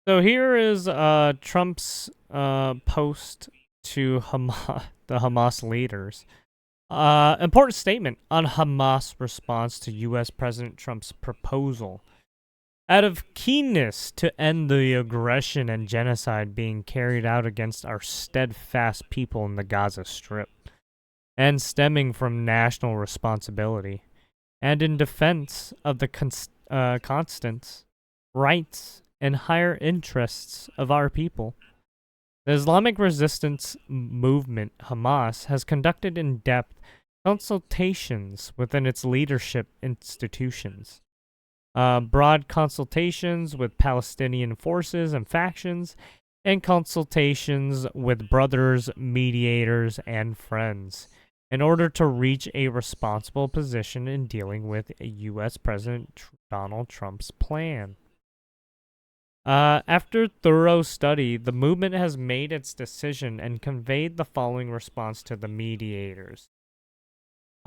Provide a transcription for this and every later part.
So here is Trump's post to the Hamas leaders. Important statement on Hamas response to U.S. President Trump's proposal. Out of keenness to end the aggression and genocide being carried out against our steadfast people in the Gaza Strip, and stemming from national responsibility, and in defense of the constants, rights, and higher interests of our people. The Islamic resistance movement, Hamas, has conducted in depth consultations within its leadership institutions. Broad consultations with Palestinian forces and factions, and consultations with brothers, mediators, and friends in order to reach a responsible position in dealing with U.S. President Donald Trump's plan. After thorough study, the movement has made its decision and conveyed the following response to the mediators.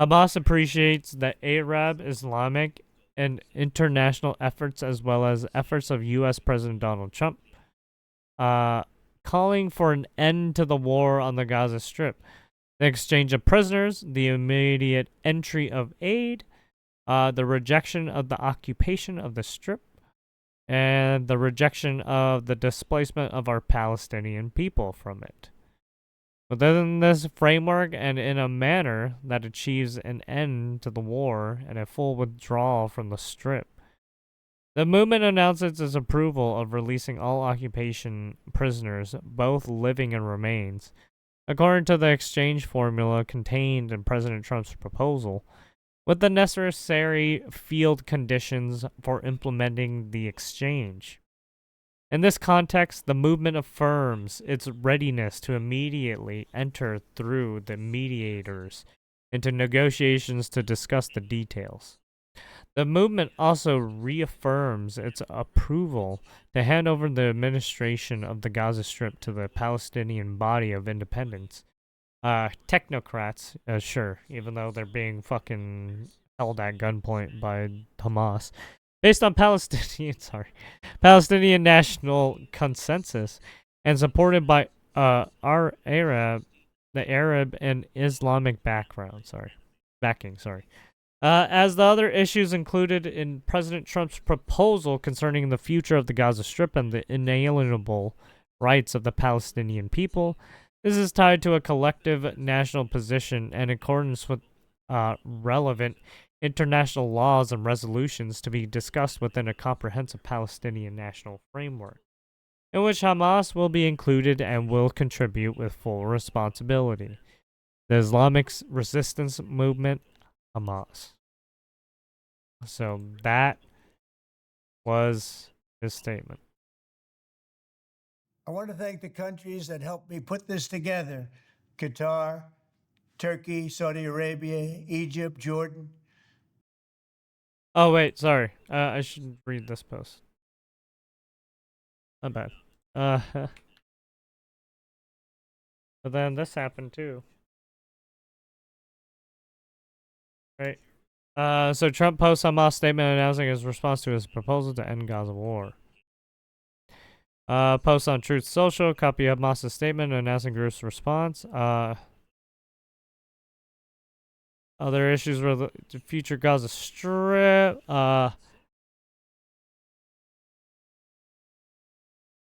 Hamas appreciates the Arab, Islamic, and international efforts as well as efforts of U.S. President Donald Trump, calling for an end to the war on the Gaza Strip, the exchange of prisoners, the immediate entry of aid, the rejection of the occupation of the Strip, and the rejection of the displacement of our Palestinian people from it. Within this framework and in a manner that achieves an end to the war and a full withdrawal from the Strip, the movement announces its approval of releasing all occupation prisoners, both living and remains, according to the exchange formula contained in President Trump's proposal, with the necessary field conditions for implementing the exchange. In this context, the movement affirms its readiness to immediately enter through the mediators into negotiations to discuss the details. The movement also reaffirms its approval to hand over the administration of the Gaza Strip to the Palestinian Body of Independence. Technocrats, sure, even though they're being fucking held at gunpoint by Hamas, based on Palestinian national consensus, and supported by our the Arab and Islamic backing. As the other issues included in President Trump's proposal concerning the future of the Gaza Strip and the inalienable rights of the Palestinian people, this is tied to a collective national position and in accordance with relevant international laws and resolutions to be discussed within a comprehensive Palestinian national framework, in which Hamas will be included and will contribute with full responsibility. The Islamic resistance movement, Hamas. So that was his statement. I want to thank the countries that helped me put this together: Qatar, Turkey, Saudi Arabia, Egypt, Jordan. Oh, wait, sorry. I should read this post. My bad. But then this happened too. Right. So Trump posts Hamas statement announcing his response to his proposal to end Gaza war. Post on Truth Social, copy of Hamas's statement announcing group's response. Other issues were the future Gaza Strip. Oh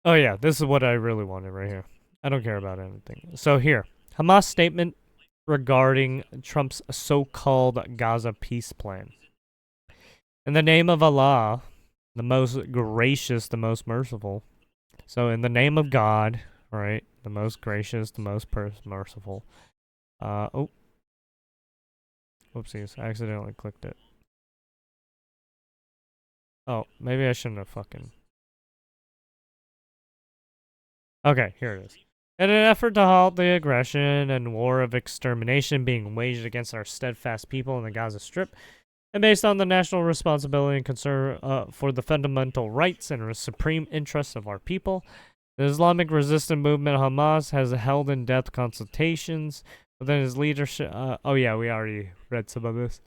yeah, this is what I really wanted right here. I don't care about anything. So here, Hamas statement regarding Trump's so-called Gaza peace plan. In the name of Allah, the most gracious, the most merciful. So in the name of God, right, the most gracious, the most merciful. Oh, whoopsies, I accidentally clicked it. Oh, maybe I shouldn't have fucking. Okay, here it is. In an effort to halt the aggression and war of extermination being waged against our steadfast people in the Gaza Strip, and based on the national responsibility and concern for the fundamental rights and supreme interests of our people, the Islamic resistance movement Hamas has held in-depth consultations within his leadership. Oh yeah, we already read some of this.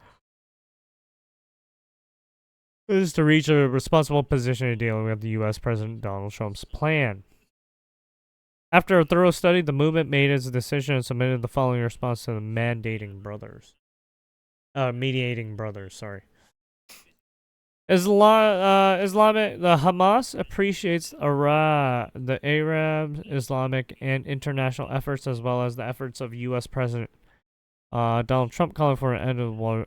is to reach a responsible position in dealing with the U.S. President Donald Trump's plan. After a thorough study, the movement made its decision and submitted the following response to the mediating brothers. Sorry. Islamic, the Hamas appreciates the Arab, Islamic, and international efforts, as well as the efforts of U.S. President Donald Trump calling for an end of the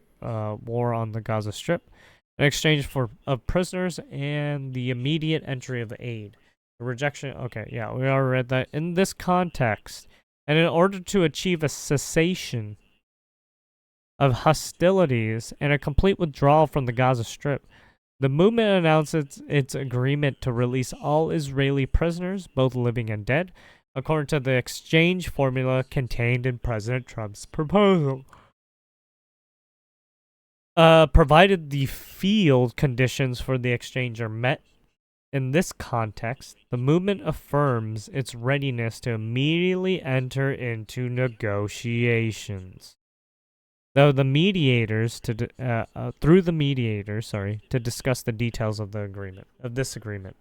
war on the Gaza Strip in exchange of prisoners and the immediate entry of aid. The rejection. Okay, yeah, we already read that. In this context, and in order to achieve a cessation of hostilities and a complete withdrawal from the Gaza Strip, the movement announced its agreement to release all Israeli prisoners, both living and dead, according to the exchange formula contained in President Trump's proposal. Provided the field conditions for the exchange are met. In this context, the movement affirms its readiness to immediately enter into negotiations. Though the mediators through the mediators, to discuss the details of this agreement.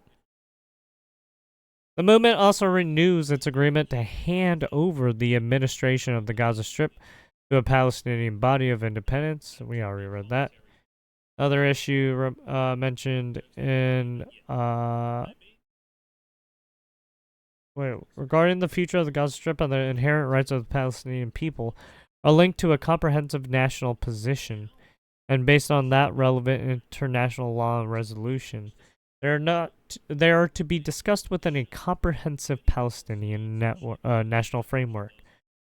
The movement also renews its agreement to hand over the administration of the Gaza Strip to a Palestinian body of independence. We already read that. Another issue mentioned in regarding the future of the Gaza Strip and the inherent rights of the Palestinian people are linked to a comprehensive national position, and based on that relevant international law and resolution, they are to be discussed within a comprehensive Palestinian national framework.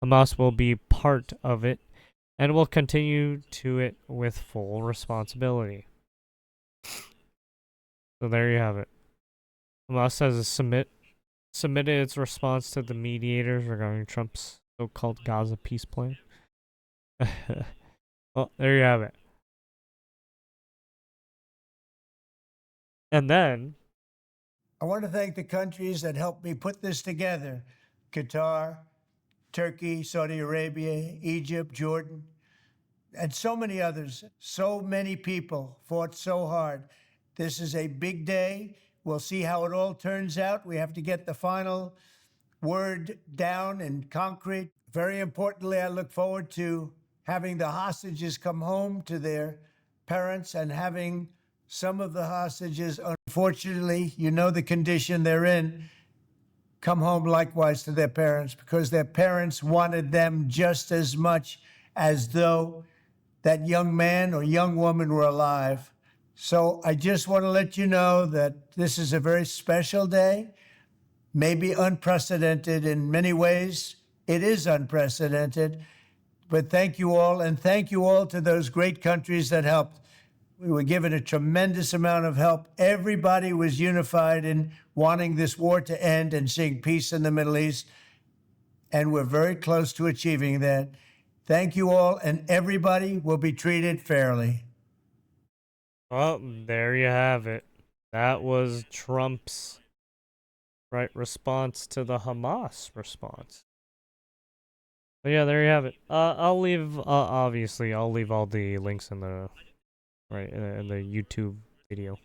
Hamas will be part of it and will continue to it with full responsibility. So there you have it. Hamas has submitted its response to the mediators regarding Trump's so-called Gaza peace plan. Well, there you have it. And then I want to thank the countries that helped me put this together: Qatar, Turkey, Saudi Arabia, Egypt, Jordan, and so many others. So many people fought so hard. This is a big day. We'll see how it all turns out. We have to get the final word down in concrete. Very importantly, I look forward to having the hostages come home to their parents and having some of the hostages, unfortunately, you know the condition they're in, come home likewise to their parents, because their parents wanted them just as much as though that young man or young woman were alive. So I just want to let you know that this is a very special day, maybe unprecedented in many ways. It is unprecedented. But thank you all, and thank you all to those great countries that helped. We were given a tremendous amount of help. Everybody was unified in wanting this war to end and seeing peace in the Middle East. And we're very close to achieving that. Thank you all, and everybody will be treated fairly. well, there you have it. That was Trump's response to the Hamas response. But yeah, there you have it. I'll leave. Obviously, I'll leave all the links in the in the YouTube video.